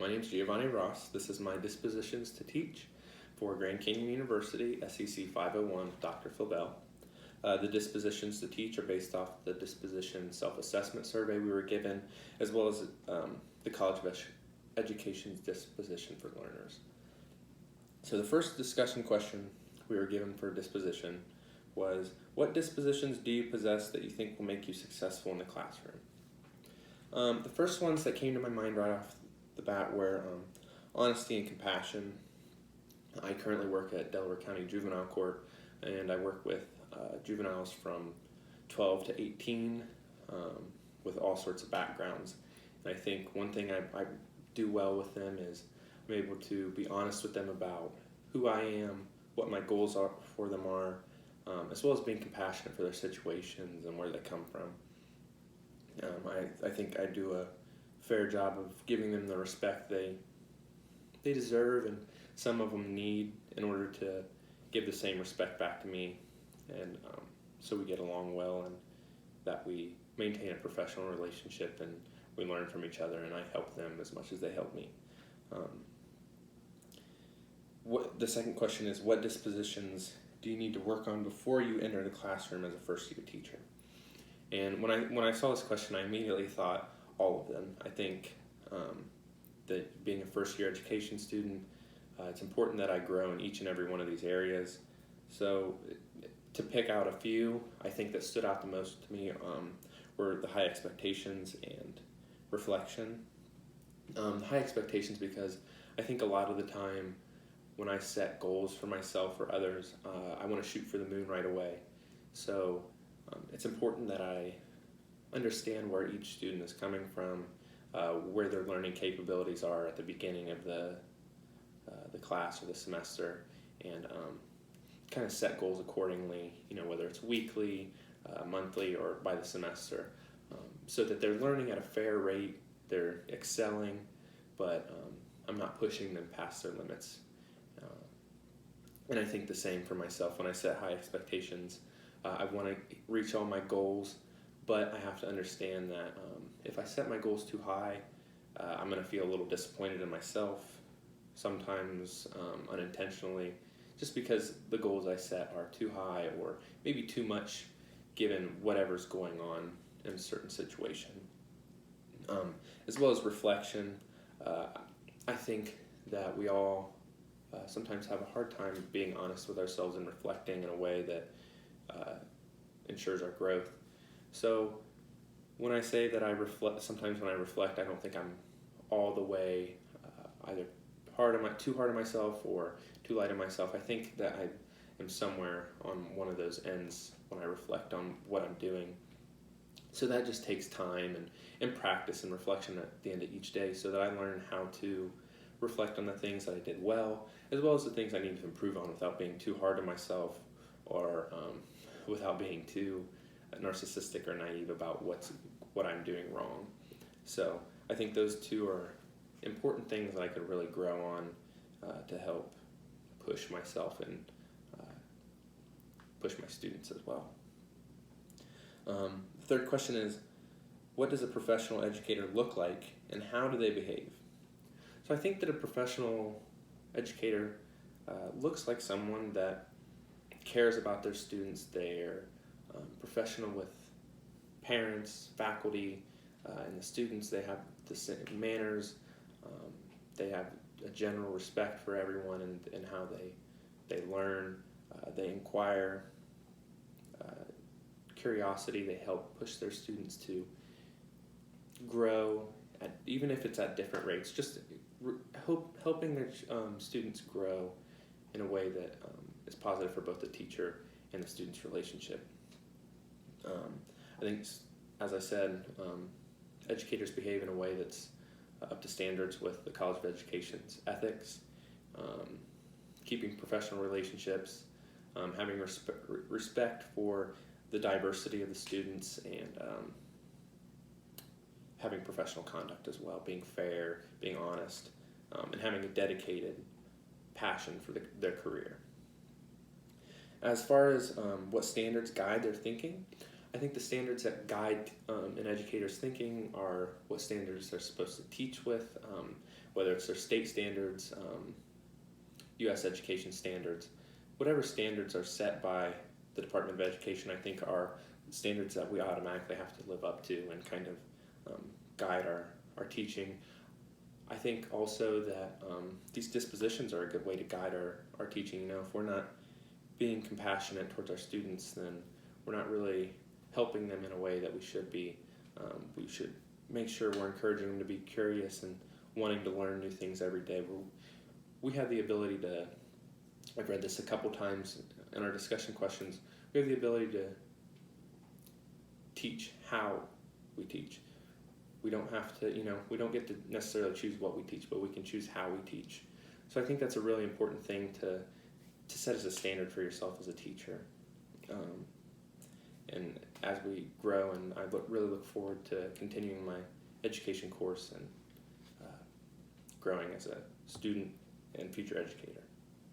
My name is Geavonni Ross. This is my Dispositions to Teach for Grand Canyon University, SEC-501, Dr. Phil. The dispositions to teach are based off the disposition self-assessment survey we were given, as well as the College of Education's disposition for learners. So the first discussion question we were given for disposition was, what dispositions do you possess that you think will make you successful in the classroom? The first ones that came to my mind right off the bat were honesty and compassion. I currently work at Delaware County Juvenile Court, and I work with juveniles from 12 to 18 with all sorts of backgrounds. And I think one thing I do well with them is I'm able to be honest with them about who I am, what my goals are for them are, as well as being compassionate for their situations and where they come from. I think I do a fair job of giving them the respect they deserve, and some of them need, in order to give the same respect back to me, and so we get along well and that we maintain a professional relationship and we learn from each other, and I help them as much as they help me. The second question is, what dispositions do you need to work on before you enter the classroom as a first-year teacher? And when I saw this question, I immediately thought all of them. I think that being a first-year education student, it's important that I grow in each and every one of these areas. So to pick out a few, I think that stood out the most to me were the high expectations and reflection. The high expectations, because I think a lot of the time when I set goals for myself or others, I want to shoot for the moon right away. So it's important that I understand where each student is coming from, where their learning capabilities are at the beginning of the class or the semester, and kind of set goals accordingly, whether it's weekly, monthly, or by the semester, so that they're learning at a fair rate, they're excelling, but I'm not pushing them past their limits. And I think the same for myself. When I set high expectations, I want to reach all my goals, but I have to understand that if I set my goals too high, I'm going to feel a little disappointed in myself, sometimes unintentionally, just because the goals I set are too high or maybe too much given whatever's going on in a certain situation. As well as reflection, I think that we all sometimes have a hard time being honest with ourselves and reflecting in a way that ensures our growth. So when I say that I reflect, sometimes when I reflect, I don't think I'm all the way either too hard on myself or too light on myself. I think that I am somewhere on one of those ends when I reflect on what I'm doing. So that just takes time and practice and reflection at the end of each day, so that I learn how to reflect on the things that I did well, as well as the things I need to improve on without being too hard on myself, or without being too narcissistic or naive about what I'm doing wrong. So I think those two are important things that I could really grow on to help push myself and push my students as well. The third question is, what does a professional educator look like, and how do they behave? So I think that a professional educator looks like someone that cares about their students. They're professional with parents, faculty, and the students. They have the same manners. They have a general respect for everyone and how they learn. They inquire. Curiosity. They help push their students to grow, even if it's at different rates. Just helping their students grow in a way that is positive for both the teacher and the student's relationship. I think, as I said, educators behave in a way that's up to standards with the College of Education's ethics, keeping professional relationships, having respect for the diversity of the students, and having professional conduct as well, being fair, being honest, and having a dedicated passion for their career. As far as what standards guide their thinking, I think the standards that guide an educator's thinking are what standards they're supposed to teach with, whether it's their state standards, U.S. education standards. Whatever standards are set by the Department of Education, I think are standards that we automatically have to live up to and kind of guide our teaching. I think also that these dispositions are a good way to guide our teaching. You know, if we're not being compassionate towards our students, then we're not really helping them in a way that we should be. We should make sure we're encouraging them to be curious and wanting to learn new things every day. We have the ability to, I've read this a couple times in our discussion questions, we have the ability to teach how we teach. We don't have to, we don't get to necessarily choose what we teach, but we can choose how we teach. So I think that's a really important thing to set as a standard for yourself as a teacher. And as we grow, and I really look forward to continuing my education course and growing as a student and future educator.